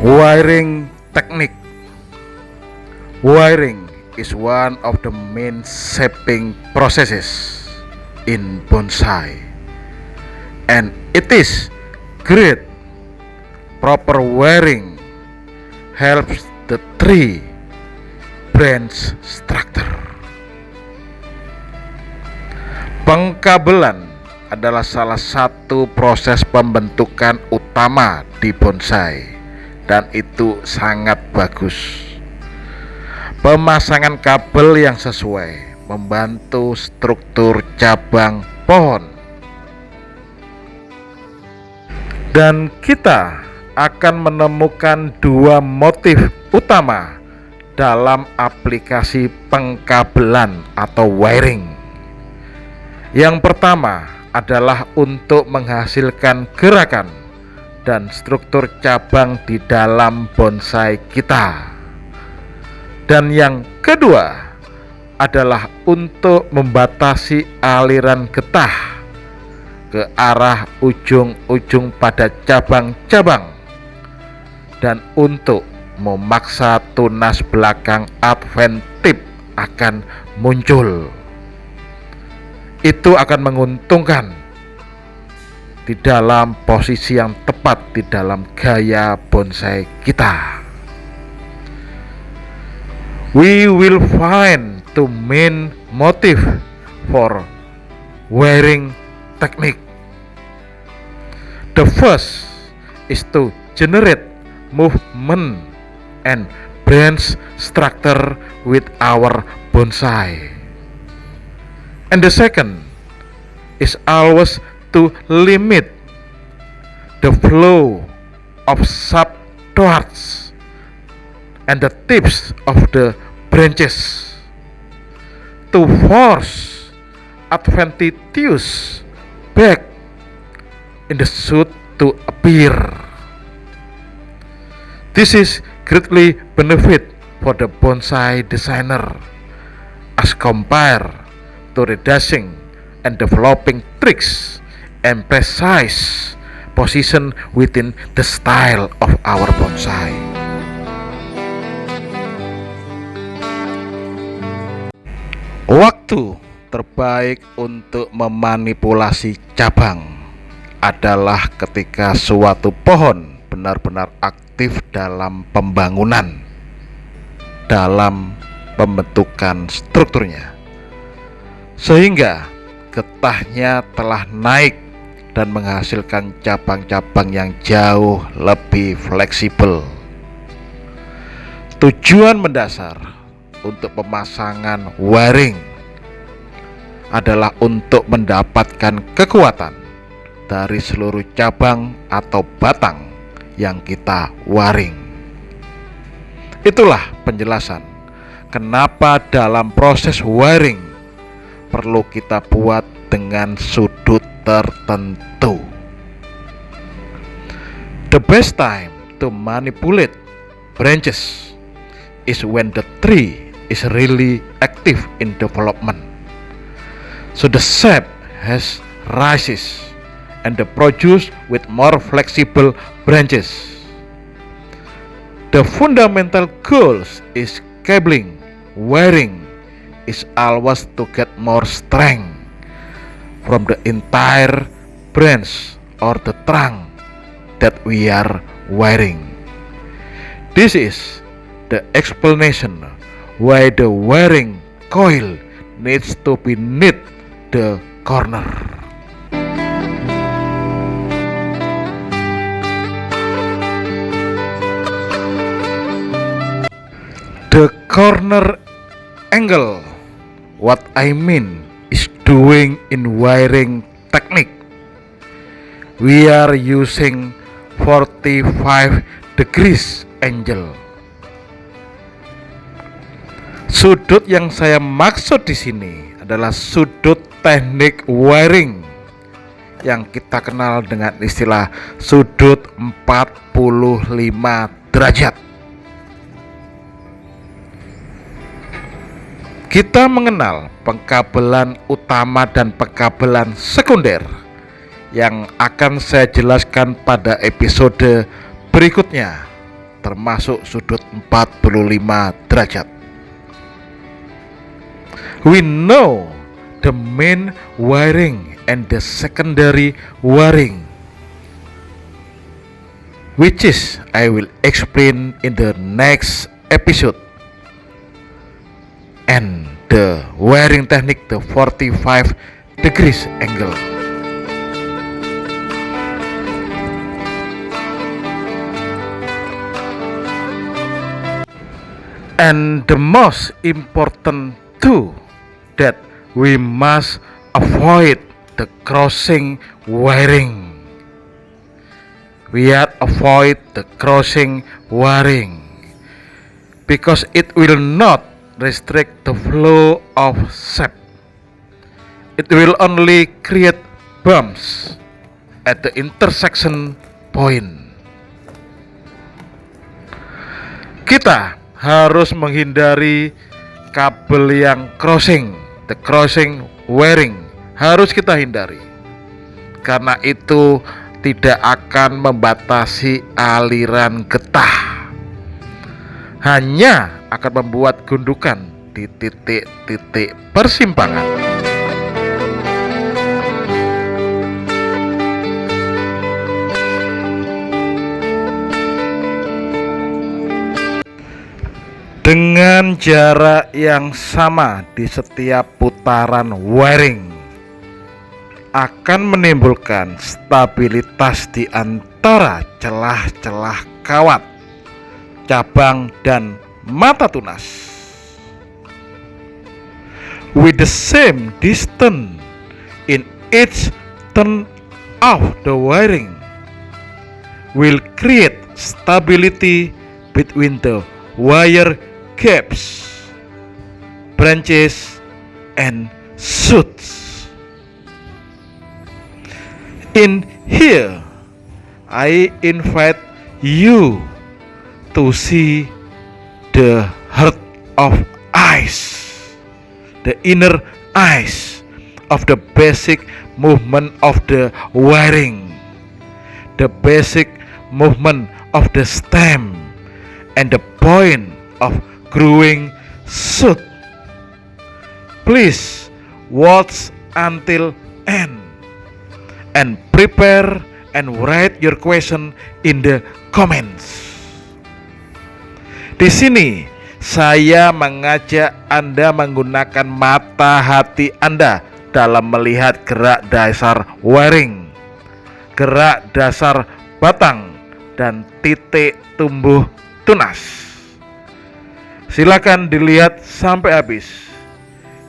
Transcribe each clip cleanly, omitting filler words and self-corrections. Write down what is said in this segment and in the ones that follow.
Wiring technique. Wiring is one of the main shaping processes in bonsai, and it is great. Proper wiring helps the tree branch structure. Pengkabelan adalah salah satu proses pembentukan utama di bonsai, dan itu sangat bagus. Pemasangan kabel yang sesuai membantu struktur cabang pohon. Dan kita akan menemukan dua motif utama dalam aplikasi pengkabelan atau wiring. Yang pertama adalah untuk menghasilkan gerakan dan struktur cabang di dalam bonsai kita. Dan yang kedua adalah untuk membatasi aliran getah ke arah ujung-ujung pada cabang-cabang dan untuk memaksa tunas belakang adventif akan muncul. Itu akan menguntungkan di dalam posisi yang tepat di dalam gaya bonsai kita. We will find two main motif for wiring technique. The first is to generate movement and branch structure with our bonsai, and the second is always to limit the flow of subtwards and the tips of the branches to force adventitious back in the shoot to appear. This is greatly benefit for the bonsai designer as compared to reducing and developing tricks and precise position within the style of our bonsai. Waktu terbaik untuk memanipulasi cabang adalah ketika suatu pohon benar-benar aktif dalam pembangunan, dalam pembentukan strukturnya, sehingga getahnya telah naik dan menghasilkan cabang-cabang yang jauh lebih fleksibel. Tujuan mendasar untuk pemasangan wiring adalah untuk mendapatkan kekuatan dari seluruh cabang atau batang yang kita waring. Itulah penjelasan kenapa dalam proses wiring perlu kita buat dengan sudut tertentu. The best time to manipulate branches is when the tree is really active in development, so the sap has rises and the produce with more flexible branches. The fundamental goals is cabling, wiring is always to get more strength from the entire branch or the trunk that we are wiring. This is the explanation why the wiring coil needs to be near the corner. The corner angle, what I mean is doing in wiring technique. We are using 45 degrees angle. Sudut yang saya maksud di sini adalah sudut teknik wiring yang kita kenal dengan istilah sudut 45 derajat. Kita mengenal pengkabelan utama dan pengkabelan sekunder yang akan saya jelaskan pada episode berikutnya. termasuk sudut 45 derajat. We know the main wiring and the secondary wiring, which is I will explain in the next episode, and the wiring technique, the 45 degrees angle. And the most important too, that we must avoid the crossing wiring. We are avoid the crossing wiring because it will not restrict the flow of sap. It will only create bumps at the intersection point. Kita harus menghindari kabel yang crossing, the crossing wiring harus kita hindari, karena itu tidak akan membatasi aliran getah, hanya akan membuat gundukan di titik-titik persimpangan. Dengan jarak yang sama di setiap putaran wiring akan menimbulkan stabilitas di antara celah-celah kawat, cabang, dan mata tunas. With the same distance in each turn of the wiring will create stability between the wire gaps, branches, and shoots. In here, I invite you to see the heart of ice, the inner ice of the basic movement of the wiring, the basic movement of the stem, and the point of growing shoot. Please watch until end and prepare and write your question in the comments. Di sini saya mengajak Anda menggunakan mata hati Anda dalam melihat gerak dasar wiring, gerak dasar batang, dan titik tumbuh tunas. Silakan dilihat sampai habis.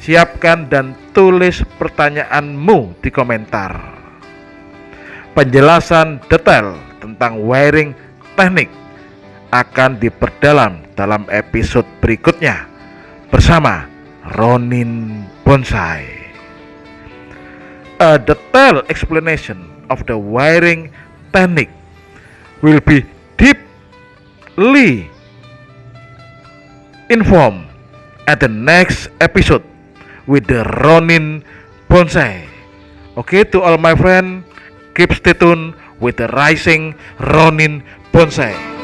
Siapkan dan tulis pertanyaanmu di komentar. Penjelasan detail tentang wiring teknik akan diperdalam dalam episode berikutnya bersama Ronin Bonsai. A detailed explanation of the wiring technique will be deeply informed at the next episode with the Ronin Bonsai. Okay, to all my friends, keep stay tuned with the Rising Ronin Bonsai.